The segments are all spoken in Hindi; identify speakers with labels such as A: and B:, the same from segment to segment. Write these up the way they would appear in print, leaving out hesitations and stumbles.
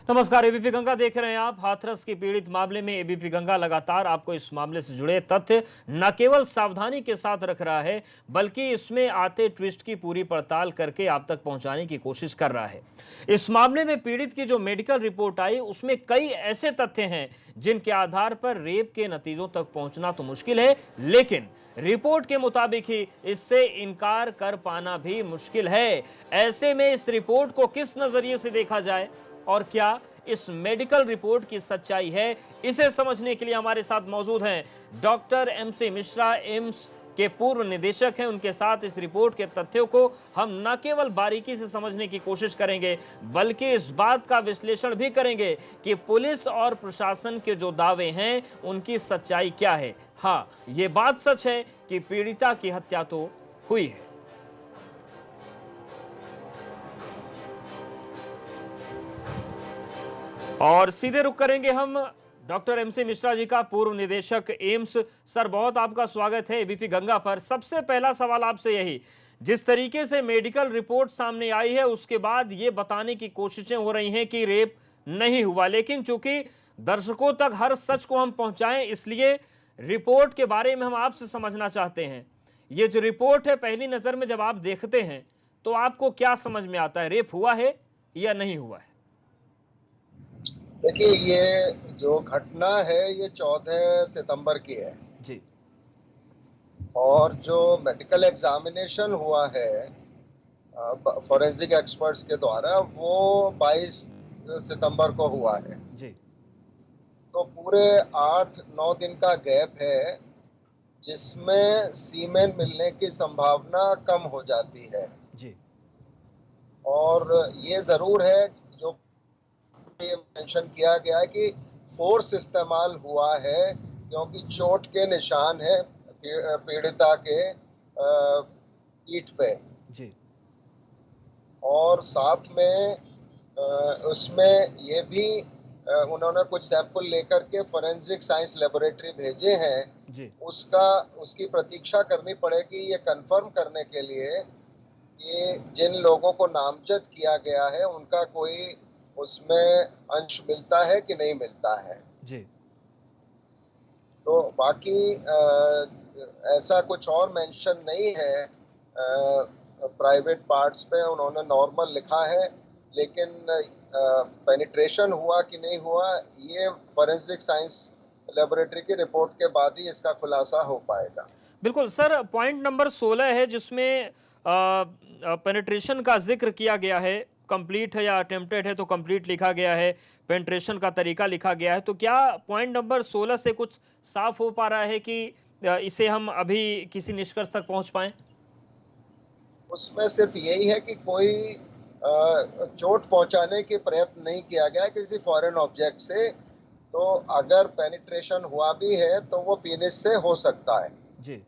A: नमस्कार, एबीपी गंगा देख रहे हैं आप। हाथरस की पीड़ित मामले में एबीपी गंगा लगातार आपको इस मामले से जुड़े तथ्य न केवल सावधानी के साथ रख रहा है, बल्कि इसमें आते ट्विस्ट की पूरी पड़ताल करके आप तक पहुंचाने की कोशिश कर रहा है। इस मामले में पीड़ित की जो मेडिकल रिपोर्ट आई, उसमें कई ऐसे तथ्य हैं जिनके आधार पर रेप के नतीजों तक पहुंचना तो मुश्किल है, लेकिन रिपोर्ट के मुताबिक ही इससे इनकार कर पाना भी मुश्किल है। ऐसे में इस रिपोर्ट को किस नजरिए से देखा जाए और क्या इस मेडिकल रिपोर्ट की सच्चाई है, इसे समझने के लिए हमारे साथ मौजूद हैं डॉक्टर एमसी मिश्रा, एम्स के पूर्व निदेशक हैं। उनके साथ इस रिपोर्ट के तथ्यों को हम न केवल बारीकी से समझने की कोशिश करेंगे, बल्कि इस बात का विश्लेषण भी करेंगे कि पुलिस और प्रशासन के जो दावे हैं उनकी सच्चाई क्या है। हाँ, ये बात सच है कि पीड़िता की हत्या तो हुई है। और सीधे रुख करेंगे हम डॉक्टर एमसी मिश्रा जी का, पूर्व निदेशक एम्स। सर, बहुत आपका स्वागत है एबीपी गंगा पर। सबसे पहला सवाल आपसे यही, जिस तरीके से मेडिकल रिपोर्ट सामने आई है उसके बाद ये बताने की कोशिशें हो रही हैं कि रेप नहीं हुआ, लेकिन चूंकि दर्शकों तक हर सच को हम पहुंचाएं, इसलिए रिपोर्ट के बारे में हम आपसे समझना चाहते हैं। ये जो रिपोर्ट है, पहली नजर में जब आप देखते हैं तो आपको क्या समझ में आता है? रेप हुआ है या नहीं हुआ है?
B: देखिए, ये जो घटना है ये 14 सितंबर की है
A: जी।
B: और जो मेडिकल एग्जामिनेशन हुआ है फॉरेंसिक एक्सपर्ट्स के द्वारा वो 22 सितंबर को हुआ है।
A: जी।
B: तो पूरे 8-9 दिन का गैप है जिसमें सीमेन मिलने की संभावना कम हो जाती है।
A: जी।
B: और ये ज़रूर है जो ये मेंशन किया गया है कि फोर्स इस्तेमाल हुआ है क्योंकि चोट के निशान है पीड़िता के पीठ पे।
A: जी।
B: और साथ में उसमें ये भी उन्होंने कुछ सैंपल लेकर के फोरेंसिक साइंस लेबोरेटरी भेजे हैं।
A: जी।
B: उसकी प्रतीक्षा करनी पड़ेगी ये कंफर्म करने के लिए कि जिन लोगों को नामजद किया गया है उनका कोई उसमें अंश मिलता है कि नहीं मिलता है।
A: जी।
B: तो बाकी ऐसा कुछ और मेंशन नहीं है। प्राइवेट पार्ट्स पे उन्होंने नॉर्मल लिखा है, लेकिन पेनिट्रेशन हुआ कि नहीं हुआ ये फोरेंसिक साइंस लेबोरेटरी की रिपोर्ट के बाद ही इसका खुलासा हो पाएगा।
A: बिल्कुल सर, पॉइंट नंबर 16 है जिसमें पेनिट्रेशन का जिक्र किया गया है। कंप्लीट है या अटेम्प्टेड है तो कंप्लीट लिखा गया है, पेनिट्रेशन का तरीका लिखा गया है। तो क्या पॉइंट नंबर 16 से कुछ साफ हो पा रहा है कि इसे हम अभी किसी निष्कर्ष तक पहुंच पाए?
B: उसमें सिर्फ यही है कि कोई चोट पहुंचाने के प्रयत्न नहीं किया गया किसी फॉरेन ऑब्जेक्ट से। तो अगर पेनिट्रेशन हुआ भी है तो वो पीनिस से हो सकता है।
A: जी।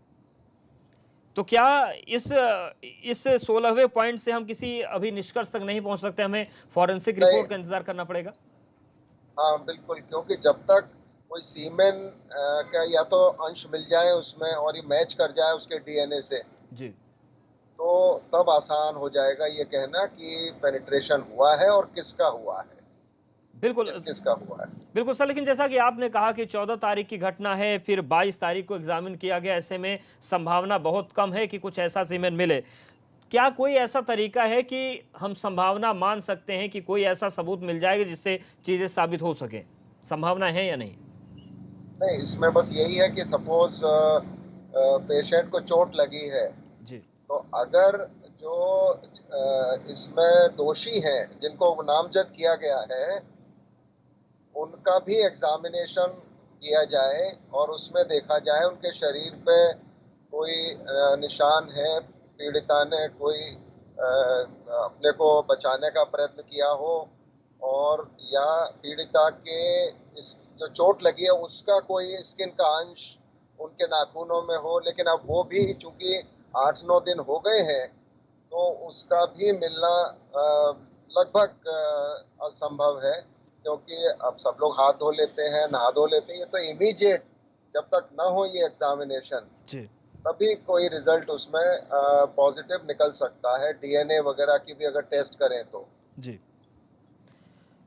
A: तो क्या इस 16वें पॉइंट से हम किसी अभी निष्कर्ष तक नहीं पहुंच सकते? हमें फॉरेंसिक
B: नहीं,
A: रिपोर्ट का इंतजार करना पड़ेगा?
B: हाँ बिल्कुल, क्योंकि जब तक कोई सीमेन का या तो अंश मिल जाए उसमें और ये मैच कर जाए उसके डीएनए से,
A: जी।
B: तो तब आसान हो जाएगा ये कहना कि पेनिट्रेशन हुआ है और किसका हुआ है,
A: बिल्कुल।
B: किस किस का हुआ है।
A: बिल्कुल सर, लेकिन जैसा कि आपने कहा कि 14 तारीख की घटना है, फिर 22 तारीख को एग्जामिन किया गया, ऐसे में संभावना बहुत कम है कि कुछ ऐसा सीमेन मिले। क्या कोई ऐसा तरीका है कि हम संभावना मान सकते हैं कि कोई ऐसा सबूत मिल जाएगा जिससे चीजें साबित हो सके? संभावना है या नहीं?
B: नहीं, इसमें बस यही है कि सपोज पेशेंट को चोट लगी है,
A: जी।
B: तो अगर जो इसमें दोषी हैं जिनको नामजद किया गया है उनका भी एग्जामिनेशन किया जाए और उसमें देखा जाए उनके शरीर पे कोई निशान है, पीड़िता ने कोई अपने को बचाने का प्रयत्न किया हो, और या पीड़िता के इस जो चोट लगी है उसका कोई स्किन का अंश उनके नाखूनों में हो। लेकिन अब वो भी चूंकि 8-9 दिन हो गए हैं तो उसका भी मिलना लगभग असंभव है, क्योंकि अब सब लोग हाथ धो लेते हैं, नहा धो लेते हैं। ये तो इमीडिएट जब तक ना हो ये एग्जामिनेशन
A: जी।
B: तभी कोई रिजल्ट उसमें पॉजिटिव निकल सकता है, डीएनए वगैरह की भी अगर टेस्ट करें तो।
A: जी।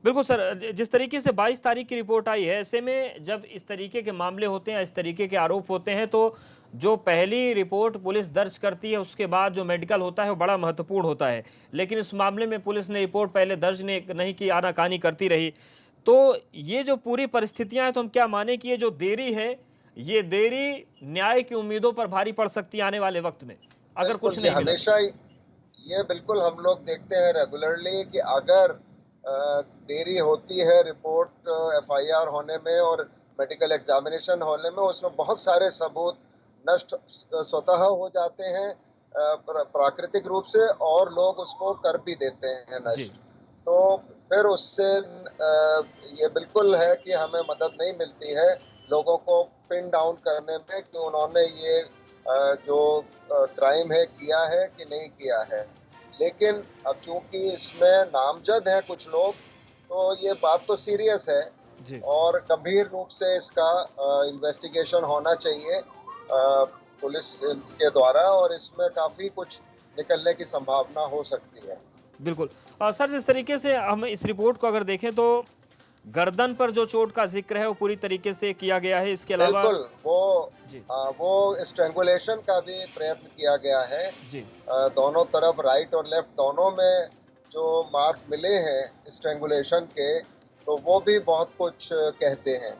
A: बिल्कुल सर, जिस तरीके से 22 तारीख की रिपोर्ट आई है, ऐसे में जब इस तरीके के मामले होते हैं, इस तरीके के आरोप होते हैं, तो जो पहली रिपोर्ट पुलिस दर्ज करती है, उसके बाद जो मेडिकल होता है वो बड़ा महत्वपूर्ण होता है। लेकिन इस मामले में पुलिस ने रिपोर्ट पहले दर्ज नहीं की, आनाकानी करती रही। तो ये जो पूरी परिस्थितियां हैं, तो हम क्या माने कि ये जो देरी है, ये देरी न्याय की उम्मीदों पर भारी पड़ सकती है आने वाले वक्त में, अगर
B: बिल्कुल,
A: कुछ नहीं मिला तो?
B: ये बिल्कुल हम लोग देखते हैं रेगुलरली कि अगर देरी होती है रिपोर्ट एफआईआर होने में और मेडिकल एग्जामिनेशन होने में, उसमें बहुत सारे सबूत नष्ट स्वतः हो जाते हैं प्राकृतिक रूप से, और लोग उसको कर भी देते हैं
A: जी।
B: नष्ट। तो फिर उससे ये बिल्कुल है कि हमें मदद नहीं मिलती है लोगों को पिन डाउन करने में कि उन्होंने ये जो क्राइम है किया है कि नहीं किया है। लेकिन अब चूंकि इसमें नामजद हैं कुछ लोग, तो ये बात तो सीरियस है
A: जी।
B: और गंभीर रूप से इसका इन्वेस्टिगेशन होना चाहिए पुलिस के द्वारा, और इसमें काफ़ी कुछ निकलने की संभावना हो सकती है।
A: बिल्कुल। सर, जिस तरीके से हम इस रिपोर्ट को अगर देखें, तो गर्दन पर जो चोट का ज़िक्र है वो पूरी तरीके से किया गया है। इसके अलावा
B: बिल्कुल,
A: जी,
B: वो स्ट्रैंगुलेशन का भी प्रयत्न किया गया है।
A: जी।
B: दोनों तरफ राइट और लेफ्ट दोनों में जो मार्क मिले हैं स्ट्रैंगुलेशन के, तो वो भी बहुत कुछ कहते हैं।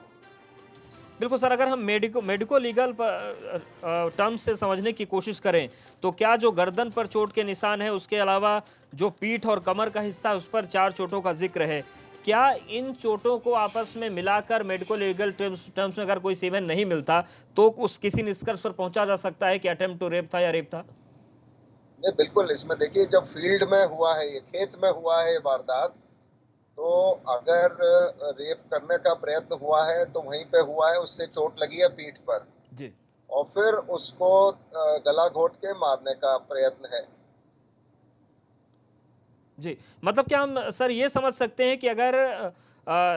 A: बिल्कुल सर, अगर हम मेडिको लीगल टर्म्स से समझने की कोशिश करें, तो क्या जो गर्दन पर चोट के निशान है, उसके अलावा जो पीठ और कमर का हिस्सा है, उस पर 4 चोटों का ज़िक्र है। क्या इन चोटों को आपस में मिलाकर मेडिको लीगल टर्म्स में अगर कोई सेवन नहीं मिलता, तो उस किसी निष्कर्ष पर पहुंचा जा सकता है कि अटेम्प्ट टू रेप था या रेप था?
B: नहीं, बिल्कुल, इसमें देखिए जब फील्ड में हुआ है, ये खेत में हुआ है ये वारदात, तो अगर रेप करने का प्रयत्न हुआ है तो वहीं पे हुआ है, उससे चोट लगी है पीठ पर,
A: जी।
B: और फिर उसको गला घोंट के मारने का प्रयत्न है।
A: जी, मतलब क्या हम सर ये समझ सकते हैं कि अगर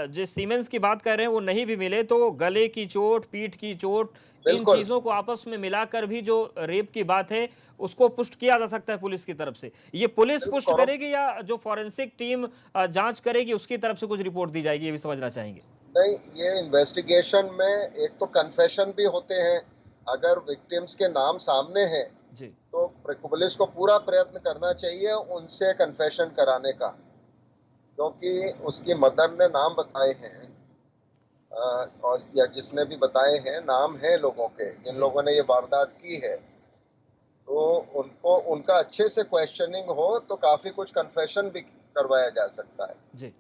A: जो सीमेंस की बात कर रहे हैं वो नहीं भी मिले, तो गले की चोट, पीठ की चोट, इन
B: बिल्कुल,
A: चीज़ों को आपस में मिलाकर भी जो रेप की बात है, उसको पुष्ट किया जा सकता है पुलिस की तरफ से। ये पुलिस पुष्ट
B: बिल्कुल।
A: करेगी या जो फॉरेंसिक टीम जाँच करेगी, उसकी तरफ से कुछ रिपोर्ट दी जाएगी, ये भी समझना चाहेंगे?
B: नहीं, ये इन्वेस्टिगेशन में एक तो कन्फेशन भी होते हैं, अगर विक्टिम्स के नाम सामने हैं,
A: जी।
B: तो पुलिस को पूरा प्रयत्न करना चाहिए उनसे कन्फेशन कराने का, क्योंकि उसकी मदर ने नाम बताए हैं और या जिसने भी बताए हैं, नाम है लोगों के, जिन
A: जी।
B: लोगों ने ये वारदात की है। तो उनको उनका अच्छे से क्वेश्चनिंग हो तो काफ़ी कुछ कन्फेशन भी करवाया जा सकता है।
A: जी।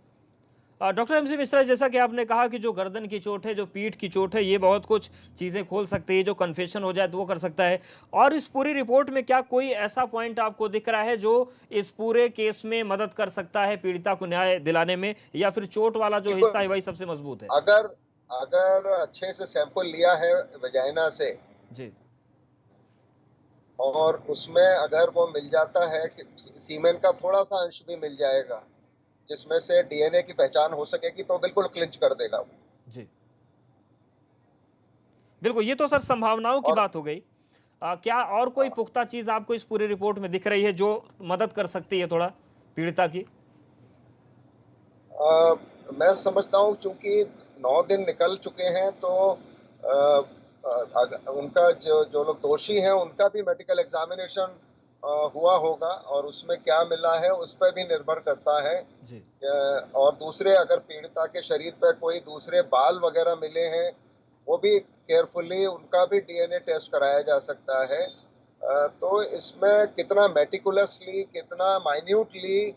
A: डॉक्टर एमसी मिश्रा, जैसा कि आपने कहा कि जो गर्दन की चोट है, जो पीठ की चोट है, ये बहुत कुछ चीज़ें खोल सकती है, जो कन्फेशन हो जाए तो वो कर सकता है। और इस पूरी रिपोर्ट में क्या कोई ऐसा पॉइंट आपको दिख रहा है जो इस पूरे केस में मदद कर सकता है पीड़िता को न्याय दिलाने में, या फिर चोट वाला जो हिस्सा है
B: बिल्कुल,
A: वही सबसे मजबूत है?
B: अगर अगर अच्छे से सैंपल लिया है वजाइना से,
A: जी।
B: और उसमें अगर वो मिल जाता है कि सीमेन का थोड़ा-सा अंश भी मिल जाएगा, जिसमें से डीएनए की पहचान हो सकेगी, तो बिल्कुल क्लिंच कर देगा वो।
A: जी। बिल्कुल, ये तो सर संभावनाओं की
B: और
A: बात हो गई। क्या और कोई पुख्ता चीज़ आपको इस पूरी रिपोर्ट में दिख रही है जो मदद कर सकती है थोड़ा पीड़िता की?
B: मैं समझता हूँ चूँकि 9 दिन निकल चुके हैं, तो उनका जो जो लोग दोषी हैं उनका भी मेडिकल एग्जामिनेशन हुआ होगा, और उसमें क्या मिला है उस पे भी निर्भर करता है।
A: जी।
B: और दूसरे अगर पीड़िता के शरीर पे कोई दूसरे बाल वगैरह मिले हैं, वो भी केयरफुली उनका भी डीएनए टेस्ट कराया जा सकता है। तो इसमें कितना मेटिकुलसली, कितना माइन्यूटली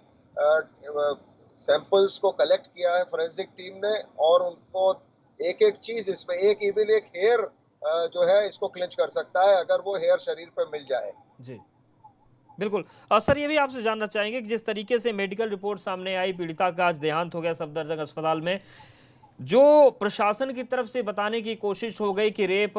B: सैंपल्स को कलेक्ट किया है फोरेंसिक टीम ने, और उनको एक-एक चीज़ इसमें, एक इवन एक हेयर जो है इसको क्लिंच कर सकता है अगर वो हेयर शरीर पे मिल जाए।
A: जी। बिल्कुल। सर, ये भी आपसे जानना चाहेंगे कि जिस तरीके से मेडिकल रिपोर्ट सामने आई, पीड़िता का आज देहांत हो गया सफदरजंग अस्पताल में, जो प्रशासन की तरफ से बताने की कोशिश हो गई कि रेप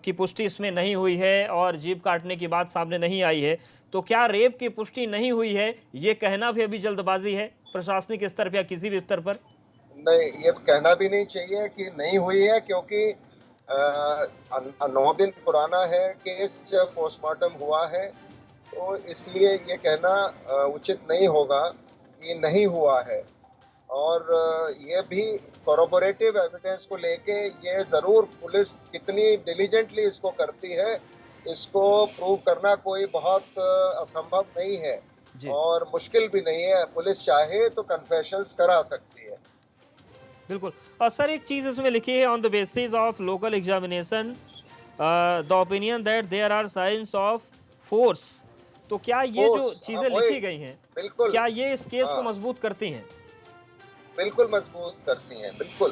A: की पुष्टि इसमें नहीं हुई है और जीभ काटने की बात सामने नहीं आई है, तो क्या रेप की पुष्टि नहीं हुई है, ये कहना भी अभी जल्दबाजी है प्रशासनिक स्तर पर या किसी भी स्तर पर?
B: नहीं, ये कहना भी नहीं चाहिए कि नहीं हुई है, क्योंकि 9 दिन पुराना है केस जब पोस्टमार्टम हुआ है, तो इसलिए ये कहना उचित नहीं होगा कि नहीं हुआ है। और ये भी कॉरोबोरेटिव एविडेंस को लेके ये ज़रूर पुलिस कितनी डिलीजेंटली इसको करती है, इसको प्रूव करना कोई बहुत असंभव नहीं है
A: जी
B: और मुश्किल भी नहीं है। पुलिस चाहे तो कन्फेशंस करा सकती है।
A: बिल्कुल। और सर एक चीज़ इसमें लिखी है, on the basis of local examination the opinion that there are science of force. तो क्या ये जो
B: फोर्स, हाँ
A: चीज़ें
B: वही,
A: लिखी गई हैं,
B: बिल्कुल,
A: क्या ये इस केस को
B: हाँ,
A: मजबूत करती हैं?
B: बिल्कुल मजबूत करती हैं, बिल्कुल।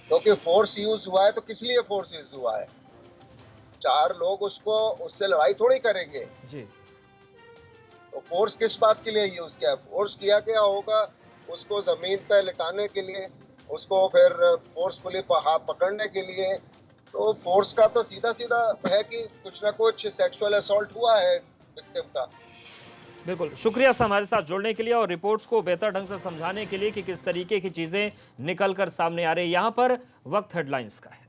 B: क्योंकि फोर्स यूज़ हुआ है तो किस लिए फोर्स यूज़ हुआ है? 4 लोग उससे लड़ाई थोड़ी करेंगे।
A: जी
B: तो फोर्स किस बात के लिए यूज किया? फोर्स किया गया होगा उसको जमीन पे लिटाने के लिए, उसको फिर फोर्सफुली पकड़ने के लिए। तो फोर्स का तो सीधा सीधा है कि कुछ ना कुछ सेक्सुअल असॉल्ट हुआ है विक्टिम का।
A: बिल्कुल, शुक्रिया सर हमारे साथ जुड़ने के लिए और रिपोर्ट्स को बेहतर ढंग से समझाने के लिए कि किस तरीके की चीज़ें निकल कर सामने आ रही है। यहाँ पर वक्त हेडलाइंस का है।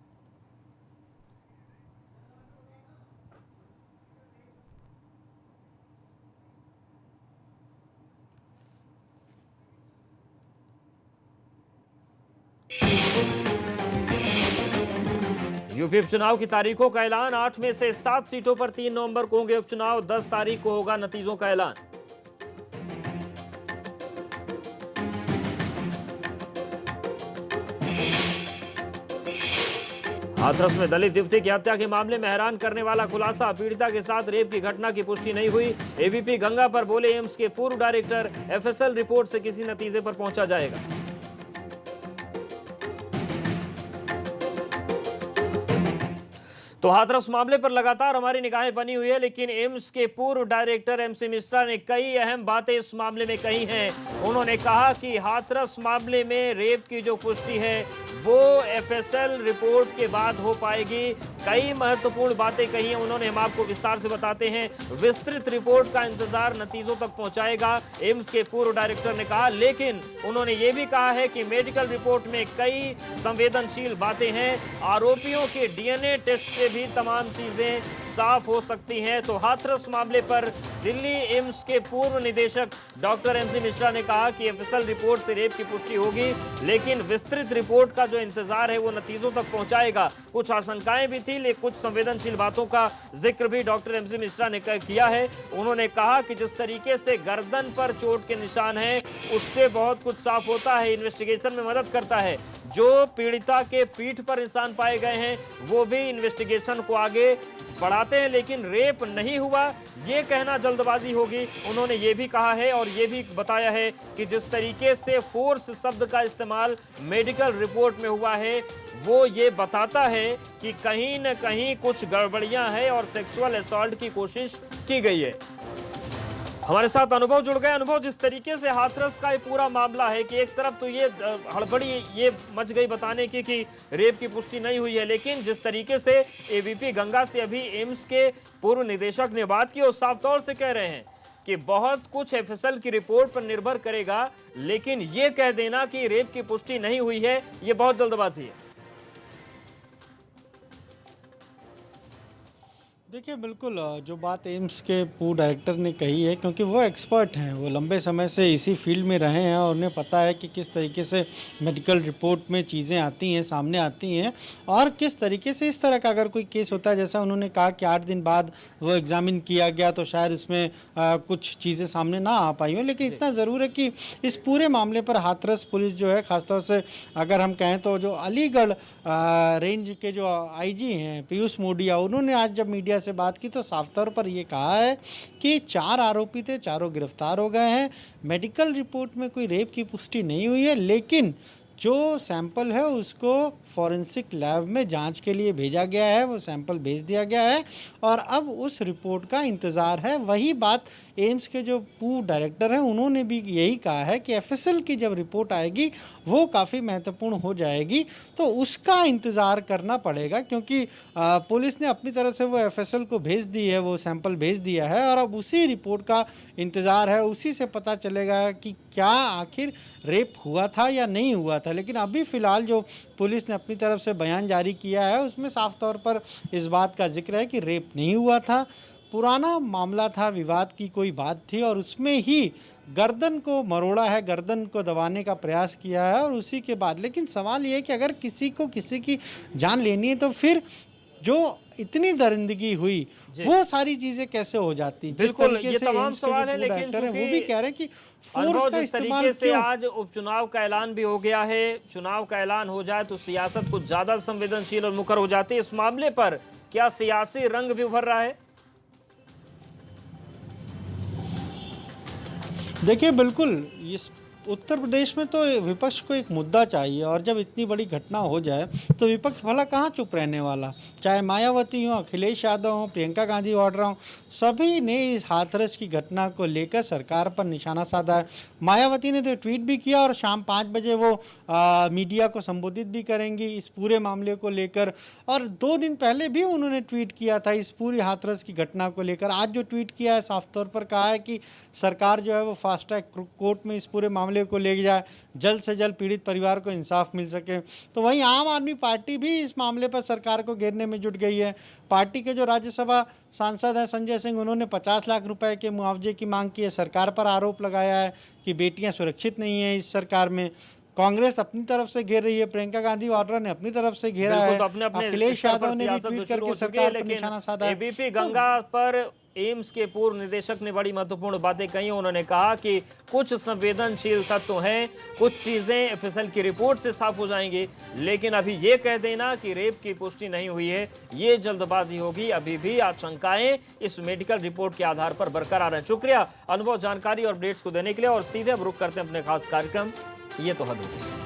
A: यूपी उपचुनाव की तारीखों का ऐलान, 8 में से 7 सीटों पर 3 नवंबर को होंगे उपचुनाव, 10 तारीख को होगा नतीजों का ऐलान। हाथरस में दलित युवती की हत्या के मामले में हैरान करने वाला खुलासा, पीड़िता के साथ रेप की घटना की पुष्टि नहीं हुई। एबीपी गंगा पर बोले एम्स के पूर्व डायरेक्टर, एफएसएल रिपोर्ट से किसी नतीजे पर पहुंचा जाएगा। तो हाथरस मामले पर लगातार हमारी निगाहें बनी हुई है, लेकिन एम्स के पूर्व डायरेक्टर एमसी मिश्रा ने कई अहम बातें इस मामले में कही हैं। उन्होंने कहा कि हाथरस मामले में रेप की जो पुष्टि है वो एफएसएल रिपोर्ट के बाद हो पाएगी। कई महत्वपूर्ण बातें कही हैं उन्होंने, हम आपको विस्तार से बताते हैं। विस्तृत रिपोर्ट का इंतजार नतीजों तक पहुंचाएगा, एम्स के पूर्व डायरेक्टर ने कहा। लेकिन उन्होंने ये भी कहा है कि मेडिकल रिपोर्ट में कई संवेदनशील बातें हैं, आरोपियों के डीएनए टेस्ट से भी तमाम चीजें साफ हो सकती हैं। तो हाथरस मामले पर दिल्ली एम्स के पूर्व निदेशक डॉक्टर एमसी मिश्रा ने कहा कि एफएसएल रिपोर्ट से रेप की पुष्टि होगी, लेकिन विस्तृत रिपोर्ट का जो इंतजार है वो नतीजों तक पहुंचाएगा। कुछ आशंकाएं भी थी, लेकिन कुछ संवेदनशील बातों का जिक्र भी डॉक्टर एमसी मिश्रा ने किया है। उन्होंने कहा कि जिस तरीके से गर्दन पर चोट के निशान है उससे बहुत कुछ साफ होता है, इन्वेस्टिगेशन में मदद करता है। जो पीड़िता के पीठ पर निशान पाए गए हैं वो भी इन्वेस्टिगेशन को आगे बढ़ाते हैं, लेकिन रेप नहीं हुआ ये कहना जल्दबाजी होगी। उन्होंने ये भी कहा है और ये भी बताया है कि जिस तरीके से फोर्स शब्द का इस्तेमाल मेडिकल रिपोर्ट में हुआ है वो ये बताता है कि कहीं न कहीं कुछ गड़बड़ियां हैं और सेक्सुअल असॉल्ट की कोशिश की गई है। हमारे साथ अनुभव जुड़ गए। अनुभव, जिस तरीके से हाथरस का ये पूरा मामला है कि एक तरफ तो ये हड़बड़ी ये मच गई बताने की कि रेप की पुष्टि नहीं हुई है, लेकिन जिस तरीके से एबीपी गंगा से अभी एम्स के पूर्व निदेशक ने बात की और साफ तौर से कह रहे हैं कि बहुत कुछ एफएसएल की रिपोर्ट पर निर्भर करेगा, लेकिन ये कह देना कि रेप की पुष्टि नहीं हुई है ये बहुत जल्दबाजी है।
C: देखिए बिल्कुल जो बात एम्स के पूर्व डायरेक्टर ने कही है, क्योंकि वो एक्सपर्ट हैं, वो लंबे समय से इसी फील्ड में रहे हैं और उन्हें पता है कि किस तरीके से मेडिकल रिपोर्ट में चीज़ें आती हैं, सामने आती हैं और किस तरीके से इस तरह का अगर कोई केस होता है, जैसा उन्होंने कहा कि 8 दिन बाद वो एग्ज़ामिन किया गया तो शायद इसमें कुछ चीज़ें सामने ना आ पाई हों, लेकिन इतना ज़रूर है कि इस पूरे मामले पर हाथरस पुलिस जो है, ख़ासतौर से अगर हम कहें तो जो अलीगढ़ रेंज के जो आईजी हैं पीयूष मोडिया, उन्होंने आज जब मीडिया से बात की तो साफ तौर पर ये कहा है कि 4 आरोपी थे, चारों गिरफ्तार हो गए हैं। मेडिकल रिपोर्ट में कोई रेप की पुष्टि नहीं हुई है, लेकिन जो सैंपल है उसको फॉरेंसिक लैब में जांच के लिए भेजा गया है, वो सैंपल भेज दिया गया है और अब उस रिपोर्ट का इंतज़ार है। वही बात एम्स के जो पूर्व डायरेक्टर हैं उन्होंने भी यही कहा है कि एफएसएल की जब रिपोर्ट आएगी वो काफ़ी महत्वपूर्ण हो जाएगी, तो उसका इंतज़ार करना पड़ेगा, क्योंकि पुलिस ने अपनी तरफ से वो एफएसएल को भेज दी है, वो सैंपल भेज दिया है और अब उसी रिपोर्ट का इंतज़ार है, उसी से पता चलेगा कि क्या आखिर रेप हुआ था या नहीं हुआ था। लेकिन अभी फ़िलहाल जो पुलिस ने अपनी तरफ से बयान जारी किया है उसमें साफ तौर पर इस बात का जिक्र है कि रेप नहीं हुआ था। पुराना मामला था, विवाद की कोई बात थी और उसमें ही गर्दन को मरोड़ा है, गर्दन को दबाने का प्रयास किया है और उसी के बाद। लेकिन सवाल ये है कि अगर किसी को किसी की जान लेनी है तो फिर जो इतनी दरिंदगी हुई वो सारी चीजें कैसे हो जाती? जिस
A: बिल्कुल,
C: तरीके
A: ये
C: से
A: तमाम
C: एम्स के
A: सवाल
C: जो
A: है,
C: पूर्व
A: लेकिन
C: डायरेक्टर हैं, वो
A: चूंकि
C: भी कह रहे हैं कि फोर्स
A: अनुभव
C: का
A: जिस
C: इस्तेमाल
A: तरीके से
C: क्यों?
A: आज उपचुनाव का ऐलान भी हो गया है, चुनाव का ऐलान हो जाए तो सियासत कुछ ज्यादा संवेदनशील और मुखर हो जाती है। इस मामले पर क्या सियासी रंग भी उभर रहा है?
C: देखिए, बिल्कुल इस उत्तर प्रदेश में तो विपक्ष को एक मुद्दा चाहिए और जब इतनी बड़ी घटना हो जाए तो विपक्ष भला कहाँ चुप रहने वाला? चाहे मायावती हो, अखिलेश यादव हो, प्रियंका गांधी वाड्रा हो, सभी ने इस हाथरस की घटना को लेकर सरकार पर निशाना साधा है। मायावती ने तो ट्वीट भी किया और शाम 5 बजे वो मीडिया को संबोधित भी करेंगी इस पूरे मामले को लेकर। और 2 दिन पहले भी उन्होंने ट्वीट किया था इस पूरी हाथरस की घटना को लेकर। आज जो ट्वीट किया है साफ तौर पर कहा है कि सरकार जो है वो फास्ट ट्रैक कोर्ट में इस पूरे मामले को ले जाए, जल्द से जल्द पीड़ित परिवार को इंसाफ मिल सके। तो वहीं आम आदमी पार्टी भी इस मामले पर सरकार को घेरने में जुट गई है। पार्टी के जो राज्यसभा सांसद हैं संजय सिंह, उन्होंने 50 लाख रुपए के मुआवजे की मांग की है। सरकार पर आरोप लगाया है कि बेटियां सुरक्षित नहीं हैं इस सरकार में। कांग्रेस अपनी तरफ से घेर रही है, प्रियंका गांधी वाड्रा ने अपनी तरफ से घेरा है,
A: तो अपने
C: अखिलेश यादव ने भी ट्वीट करके सरकार पर निशाना साधा है।
A: एबीपी गंगा पर एम्स के पूर्व निदेशक ने बड़ी महत्वपूर्ण बातें कही। उन्होंने कहा कि कुछ संवेदनशील तत्व हैं, कुछ चीजें एफएसएल की रिपोर्ट से साफ हो जाएंगी, लेकिन अभी ये कह देना कि रेप की पुष्टि नहीं हुई है, ये जल्दबाजी होगी। अभी भी आशंकाएं इस मेडिकल रिपोर्ट के आधार पर बरकरार हैं। शुक्रिया अनुभव, जानकारी और अपडेट्स को देने के लिए। और सीधे अब रुक करते हैं अपने खास कार्यक्रम ये तो हद होगी।